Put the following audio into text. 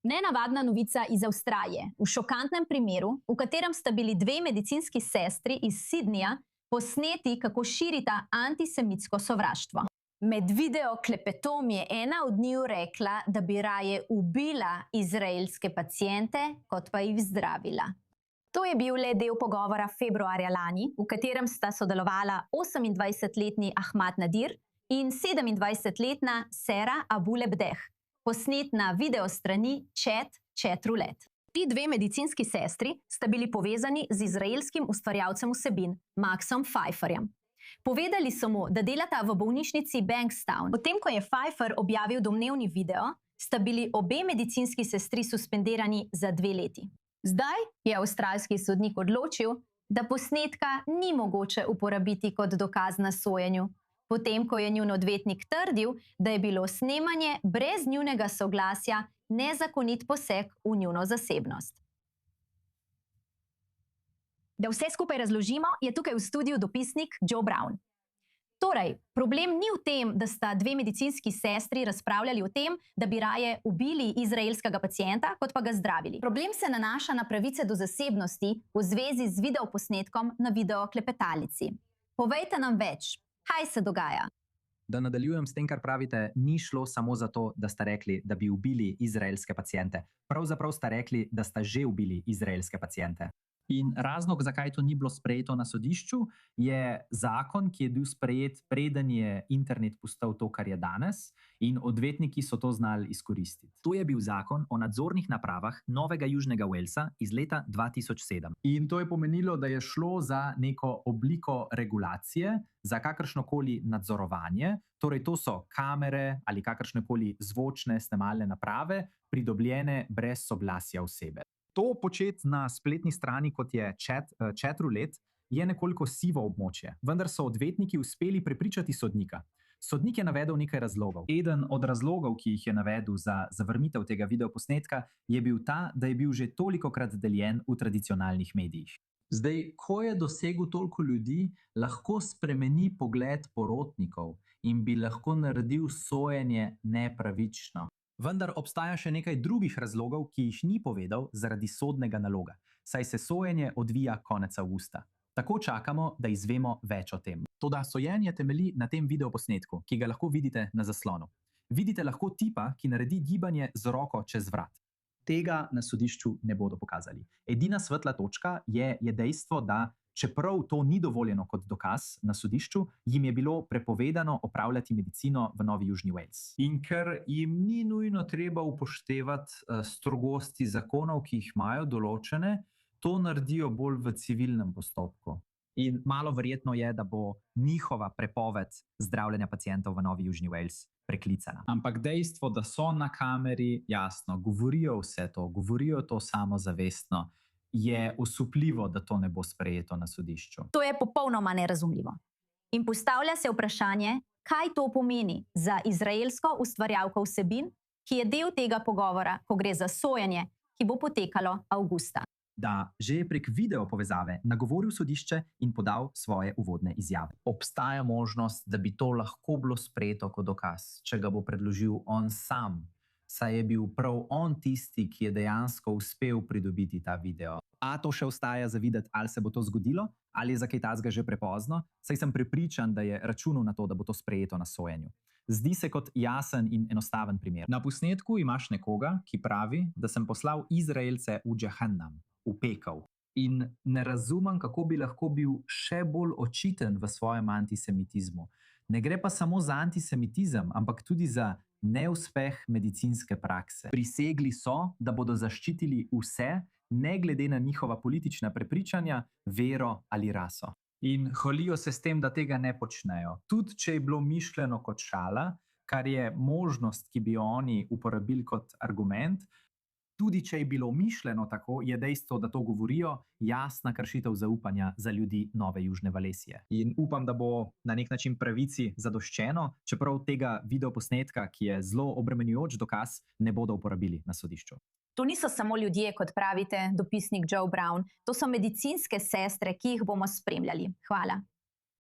Nenavadna novica iz Avstralije. V šokantnem primeru, v katerem sta bili dve medicinski sestri iz Sydneyja posneti, kako širita antisemitsko sovraštvo. Med video klepetom je ena od njiju rekla, da bi raje ubila izraelske paciente, kot pa jih zdravila. To je bil le del pogovora februarja lani, v katerem sta sodelovala 28-letni Ahmad Nadir in 27-letna Sera Abu Lebdeh, posnet na videostrani Chatroulette. Ti dve medicinski sestri sta bili povezani z izraelskim ustvarjalcem vsebin, Maxom Pfeifferjem. Povedali so mu, da delata v bolnišnici Bankstown. Potem, ko je Pfeiffer objavil domnevni video, sta bili obe medicinski sestri suspendirani za 2 leti. Zdaj je avstralski sodnik odločil, da posnetka ni mogoče uporabiti kot dokaz na sojenju, potem ko je njun odvetnik trdil, da je bilo snemanje brez njunega soglasja nezakonit poseg v njuno zasebnost. Da vse skupaj razložimo, je tukaj v studiu dopisnik Joe Brown. Torej, problem ni v tem, da sta dve medicinski sestri razpravljali o tem, da bi raje ubili izraelskega pacienta, kot pa ga zdravili. Problem se nanaša na pravice do zasebnosti v zvezi z videoposnetkom na videoklepetalici. Povejte nam več, kaj se dogaja? Da nadaljujem s tem, kar pravite, ni šlo samo za to, da sta rekli, da bi ubili izraelske paciente. Pravzaprav sta rekli, da sta že ubili izraelske paciente. In razlog, zakaj to ni bilo sprejeto na sodišču, je zakon, ki je bil sprejet, preden je internet postal to, kar je danes, in odvetniki so to znali izkoristiti. To je bil zakon o nadzornih napravah Novega Južnega Walesa iz leta 2007. In to je pomenilo, da je šlo za neko obliko regulacije, za kakršnokoli nadzorovanje, torej to so kamere ali kakršnekoli zvočne snemalne naprave, pridobljene brez soglasja osebe. To početi na spletni strani, kot je Chatroulette, je nekoliko sivo območje, vendar so odvetniki uspeli prepričati sodnika. Sodnik je navedel nekaj razlogov. Eden od razlogov, ki jih je navedel za zavrnitev tega videoposnetka, je bil ta, da je bil že tolikokrat deljen v tradicionalnih medijih. Zdaj, ko je dosegel toliko ljudi, lahko spremeni pogled porotnikov in bi lahko naredil sojenje nepravično. Vendar obstaja še nekaj drugih razlogov, ki jih ni povedal zaradi sodnega naloga, saj se sojenje odvija konec avgusta. Tako čakamo, da izvemo več o tem. Toda sojenje temelji na tem videoposnetku, ki ga lahko vidite na zaslonu. Vidite lahko tipa, ki naredi gibanje z roko čez vrat. Tega na sodišču ne bodo pokazali. Edina svetla točka je dejstvo, da čeprav to ni dovoljeno kot dokaz na sodišču, jim je bilo prepovedano opravljati medicino v Novi Južni Wales. In ker jim ni nujno treba upoštevati strogosti zakonov, ki jih imajo določene, to naredijo bolj v civilnem postopku. In malo verjetno je, da bo njihova prepoved zdravljenja pacientov v Novi Južni Wales preklicana. Ampak dejstvo, da so na kameri, jasno, govorijo vse to, govorijo to samozavestno, je osupljivo, da to ne bo sprejeto na sodišču. To je popolnoma nerazumljivo. In postavlja se vprašanje, kaj to pomeni za izraelsko ustvarjalko vsebin, ki je del tega pogovora, ko gre za sojenje, ki bo potekalo avgusta. Da že je prek video povezave nagovoril sodišče in podal svoje uvodne izjave. Obstaja možnost, da bi to lahko bilo sprejeto kot dokaz, če ga bo predložil on sam, saj je bil prav on tisti, ki je dejansko uspel pridobiti ta video. A to še ostaja za videti, ali se bo to zgodilo, ali je za kaj takega že prepozno, saj sem prepričan, da je računal na to, da bo to sprejeto na sojenju. Zdi se kot jasen in enostaven primer. Na posnetku imaš nekoga, ki pravi, da sem poslal Izraelce v Džahannam, v pekel. In ne razumem, kako bi lahko bil še bolj očiten v svojem antisemitizmu. Ne gre pa samo za antisemitizem, ampak tudi za neuspeh medicinske prakse. Prisegli so, da bodo zaščitili vse, ne glede na njihova politična prepričanja, vero ali raso. In hvalijo se s tem, da tega ne počnejo. Tudi če je bilo mišljeno kot šala, kar je možnost, ki bi jo oni uporabili kot argument, tudi če je bilo mišljeno tako, je dejstvo, da to govorijo, jasna kršitev zaupanja za ljudi Nove Južne Walesije. In upam, da bo na nek način pravici zadoščeno, čeprav tega videoposnetka, ki je zelo obremenjujoč dokaz, ne bodo uporabili na sodišču. To niso samo ljudje, kot pravite, dopisnik Joe Brown, to so medicinske sestre, ki jih bomo spremljali. Hvala.